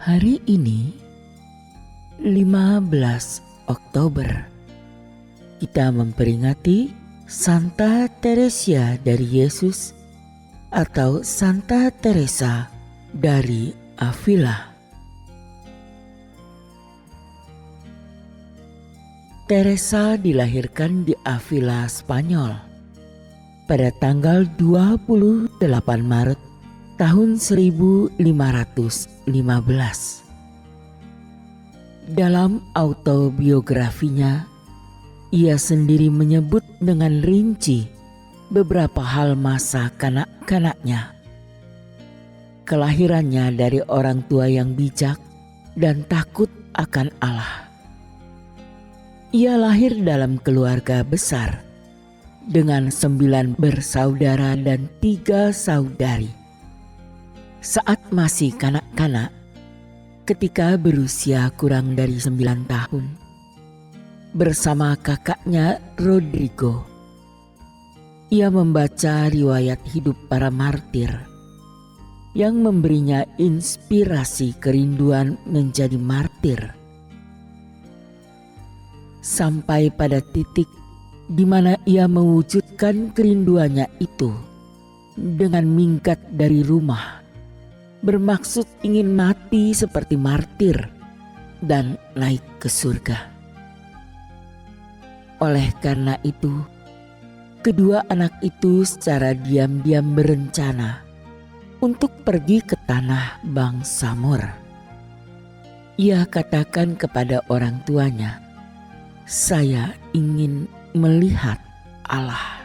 Hari ini 15 Oktober kita memperingati Santa Teresia dari Yesus atau Santa Teresa dari Avila. Teresa dilahirkan di Avila, Spanyol pada tanggal 28 Maret tahun 1515. Dalam autobiografinya, ia sendiri menyebut dengan rinci beberapa hal masa kanak-kanaknya. Kelahirannya dari orang tua yang bijak dan takut akan Allah. Ia lahir dalam keluarga besar dengan 9 bersaudara dan 3 saudari. Saat masih kanak-kanak, ketika berusia kurang dari 9 tahun, bersama kakaknya Rodrigo, ia membaca riwayat hidup para martir yang memberinya inspirasi kerinduan menjadi martir. Sampai pada titik di mana ia mewujudkan kerinduannya itu dengan minggat dari rumah, bermaksud ingin mati seperti martir dan naik ke surga. Oleh karena itu, kedua anak itu secara diam-diam berencana untuk pergi ke tanah bangsa Mor. Ia katakan kepada orang tuanya, "Saya ingin melihat Allah."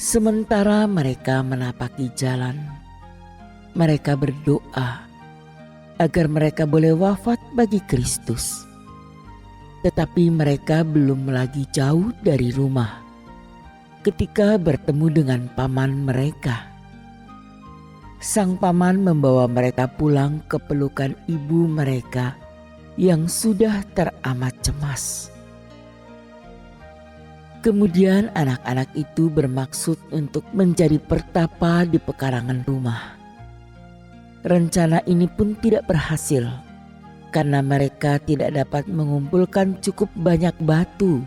Sementara mereka menapaki jalan, mereka berdoa agar mereka boleh wafat bagi Kristus. Tetapi mereka belum lagi jauh dari rumah ketika bertemu dengan paman mereka. Sang paman membawa mereka pulang ke pelukan ibu mereka yang sudah teramat cemas. Kemudian anak-anak itu bermaksud untuk menjadi pertapa di pekarangan rumah. Rencana ini pun tidak berhasil karena mereka tidak dapat mengumpulkan cukup banyak batu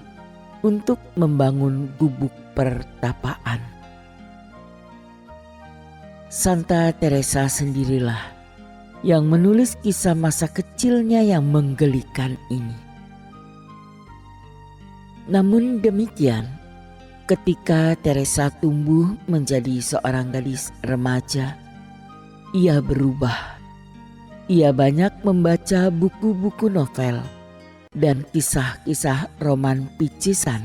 untuk membangun gubuk pertapaan. Santa Teresa sendirilah yang menulis kisah masa kecilnya yang menggelikan ini. Namun demikian, ketika Teresa tumbuh menjadi seorang gadis remaja, ia berubah. Ia banyak membaca buku-buku novel dan kisah-kisah roman picisan,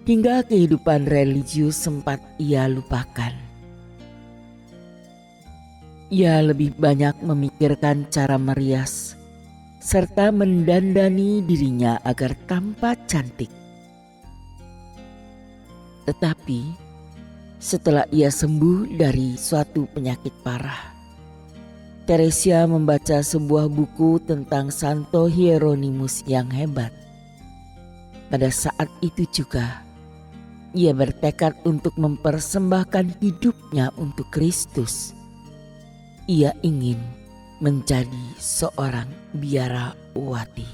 hingga kehidupan religius sempat ia lupakan. Ia lebih banyak memikirkan cara merias serta mendandani dirinya agar tampak cantik. Tetapi setelah ia sembuh dari suatu penyakit parah, Teresia membaca sebuah buku tentang Santo Hieronymus yang hebat. Pada saat itu juga ia bertekad untuk mempersembahkan hidupnya untuk Kristus. Ia ingin menjadi seorang biarawati.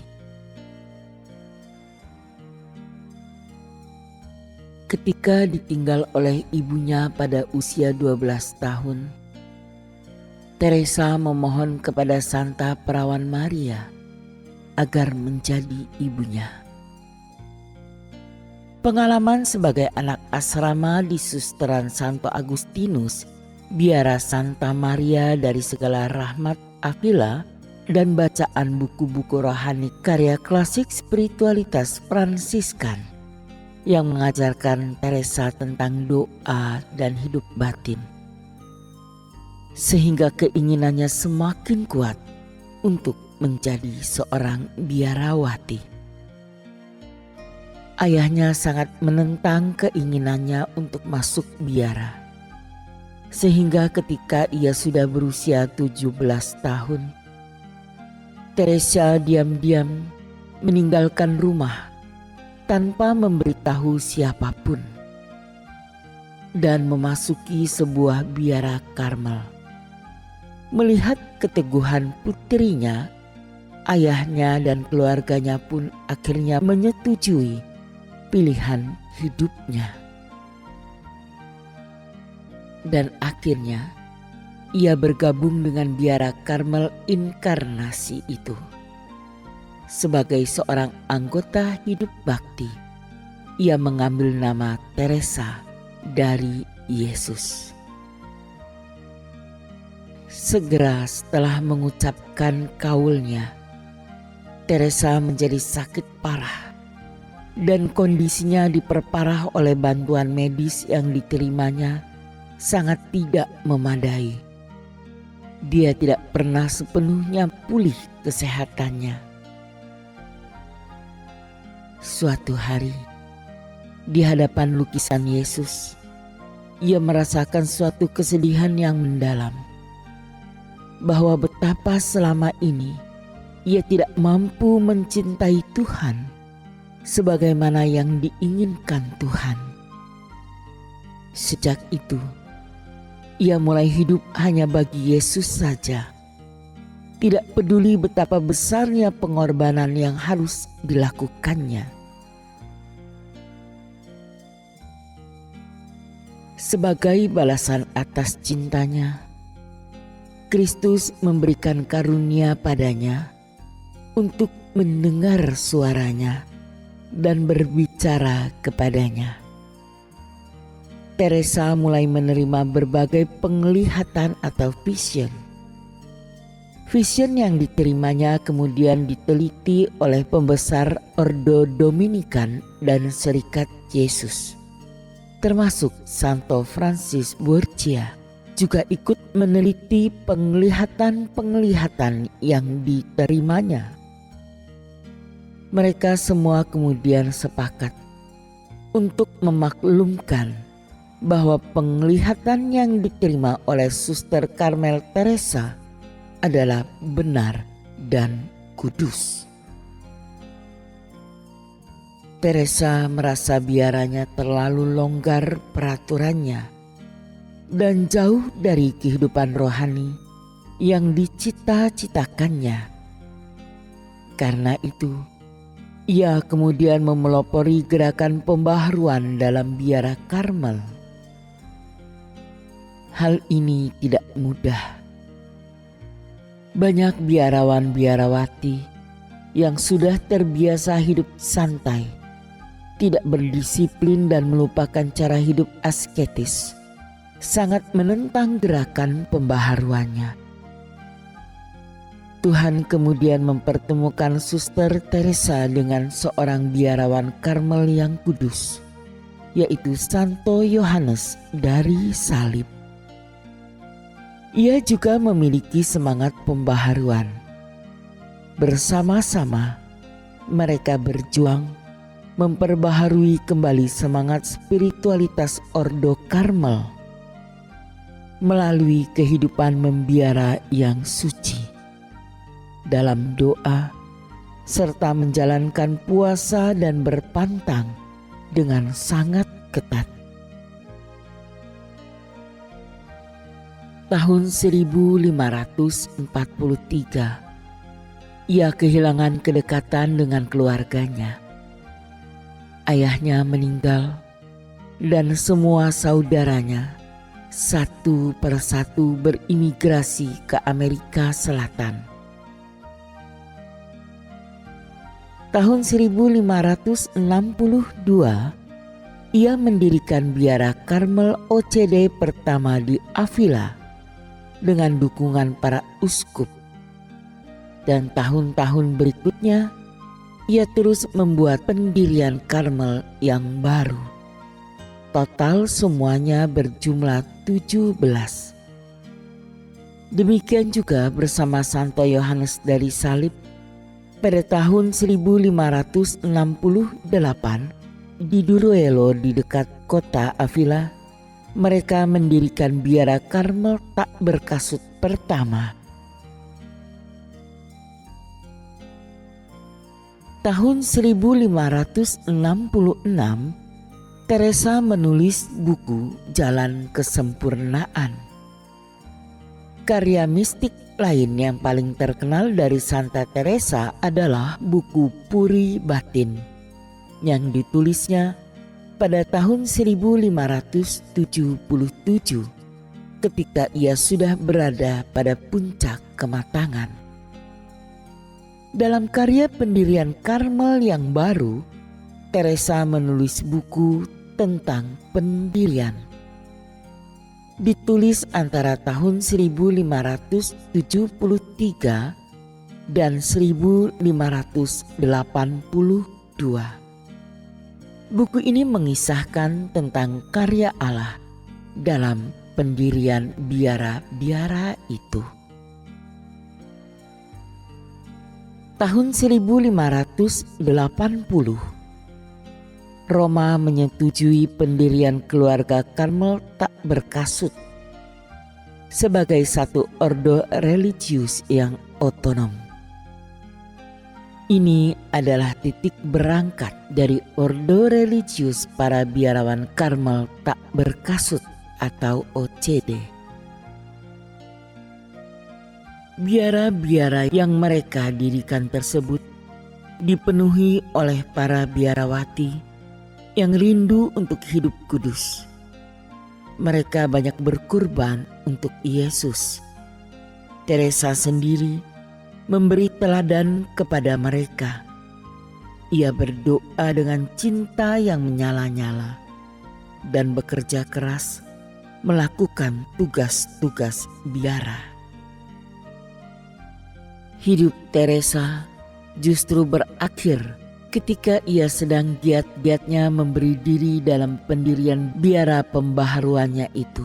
Ketika ditinggal oleh ibunya pada usia 12 tahun, Teresa memohon kepada Santa Perawan Maria agar menjadi ibunya. Pengalaman sebagai anak asrama di Susteran Santo Agustinus, biara Santa Maria dari segala rahmat Avila, dan bacaan buku-buku rohani karya klasik spiritualitas Fransiskan yang mengajarkan Teresa tentang doa dan hidup batin, sehingga keinginannya semakin kuat untuk menjadi seorang biarawati. Ayahnya sangat menentang keinginannya untuk masuk biara, sehingga ketika ia sudah berusia 17 tahun, Teresa diam-diam meninggalkan rumah tanpa memberitahu siapapun. dan memasuki sebuah biara Karmel. Melihat keteguhan putrinya, ayahnya dan keluarganya pun akhirnya menyetujui pilihan hidupnya. Dan akhirnya ia bergabung dengan biara Karmel Inkarnasi itu. Sebagai seorang anggota hidup bakti, ia mengambil nama Teresa dari Yesus. Segera setelah mengucapkan kaulnya, Teresa menjadi sakit parah dan kondisinya diperparah oleh bantuan medis yang diterimanya sangat tidak memadai. Dia tidak pernah sepenuhnya pulih kesehatannya. Suatu hari, di hadapan lukisan Yesus, ia merasakan suatu kesedihan yang mendalam, bahwa betapa selama ini ia tidak mampu mencintai Tuhan sebagaimana yang diinginkan Tuhan. Sejak itu, ia mulai hidup hanya bagi Yesus saja, tidak peduli betapa besarnya pengorbanan yang harus dilakukannya. Sebagai balasan atas cintanya, Kristus memberikan karunia padanya untuk mendengar suaranya dan berbicara kepadanya. Teresa mulai menerima berbagai penglihatan atau vision. Vision yang diterimanya kemudian diteliti oleh pembesar Ordo Dominikan dan Serikat Yesus, termasuk Santo Francis Borgia, juga ikut meneliti penglihatan-penglihatan yang diterimanya. Mereka semua kemudian sepakat untuk memaklumkan bahwa penglihatan yang diterima oleh Suster Karmel Teresa adalah benar dan kudus. Teresa merasa biaranya terlalu longgar peraturannya dan jauh dari kehidupan rohani yang dicita-citakannya. Karena itu, ia kemudian memelopori gerakan pembaharuan dalam biara Karmel. Hal ini tidak mudah. Banyak biarawan-biarawati yang sudah terbiasa hidup santai, tidak berdisiplin dan melupakan cara hidup asketis, sangat menentang gerakan pembaharuannya. Tuhan kemudian mempertemukan Suster Teresa dengan seorang biarawan Karmel yang kudus, yaitu Santo Yohanes dari Salib. Ia juga memiliki semangat pembaharuan. Bersama-sama mereka berjuang memperbaharui kembali semangat spiritualitas Ordo Karmel melalui kehidupan membiara yang suci, dalam doa serta menjalankan puasa dan berpantang dengan sangat ketat. Tahun 1543, ia kehilangan kedekatan dengan keluarganya. Ayahnya meninggal dan semua saudaranya satu persatu berimigrasi ke Amerika Selatan. Tahun 1562, ia mendirikan biara Karmel OCD pertama di Avila dengan dukungan para uskup. Dan tahun-tahun berikutnya, ia terus membuat pendirian Karmel yang baru. Total semuanya berjumlah 17. Demikian juga bersama Santo Yohanes dari Salib, pada tahun 1568 di Duruelo di dekat kota Avila, mereka mendirikan biara Karmel tak berkasut pertama. Tahun 1566, Teresa menulis buku Jalan Kesempurnaan. Karya mistik lain yang paling terkenal dari Santa Teresa adalah buku Puri Batin yang ditulisnya pada tahun 1577 ketika ia sudah berada pada puncak kematangan. Dalam karya pendirian Karmel yang baru, Teresa menulis buku tentang pendirian. Ditulis antara tahun 1573 dan 1582. Buku ini mengisahkan tentang karya Allah dalam pendirian biara-biara itu. Tahun 1580, Roma menyetujui pendirian keluarga Karmel tak berkasut sebagai satu ordo religius yang otonom. Ini adalah titik berangkat dari ordo religius para biarawan Karmel tak berkasut atau OCD. Biara-biara yang mereka dirikan tersebut dipenuhi oleh para biarawati yang rindu untuk hidup kudus. Mereka banyak berkurban untuk Yesus. Teresa sendiri memberi teladan kepada mereka. Ia berdoa dengan cinta yang menyala-nyala dan bekerja keras melakukan tugas-tugas biara. Hidup Teresa justru berakhir ketika ia sedang giat-giatnya memberi diri dalam pendirian biara pembaharuannya itu.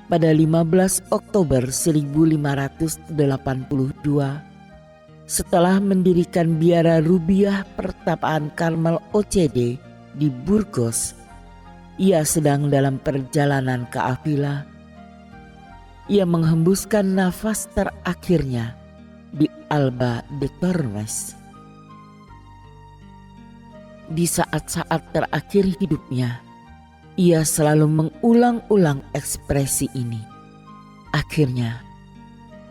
Pada 15 Oktober 1582, setelah mendirikan biara Rubiah Pertapaan Karmel OCD di Burgos, ia sedang dalam perjalanan ke Avila. Ia menghembuskan nafas terakhirnya di Alba de Tormes. Di saat-saat terakhir hidupnya, ia selalu mengulang-ulang ekspresi ini. Akhirnya,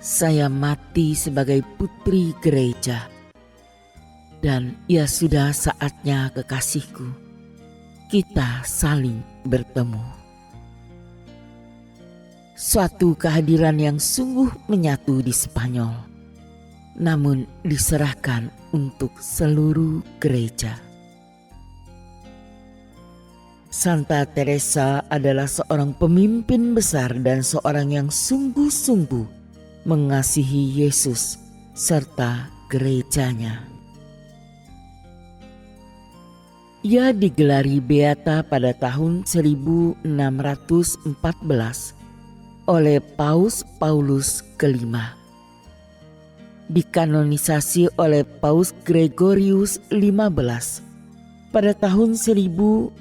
saya mati sebagai putri gereja. Dan ia sudah saatnya kekasihku. Kita saling bertemu. Suatu kehadiran yang sungguh menyatu di Spanyol, namun diserahkan untuk seluruh gereja. Santa Teresa adalah seorang pemimpin besar dan seorang yang sungguh-sungguh mengasihi Yesus serta gerejanya. Ia digelari beata pada tahun 1614 oleh Paus Paulus V. Dikanonisasi oleh Paus Gregorius XV pada tahun 1622.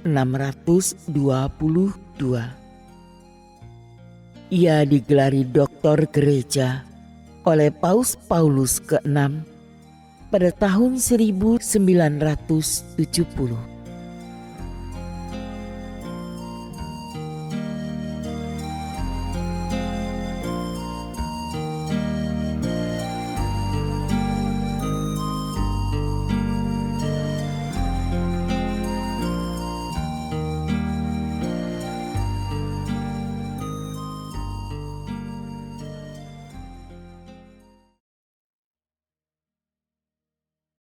Ia digelari doktor gereja oleh Paus Paulus VI pada tahun 1970.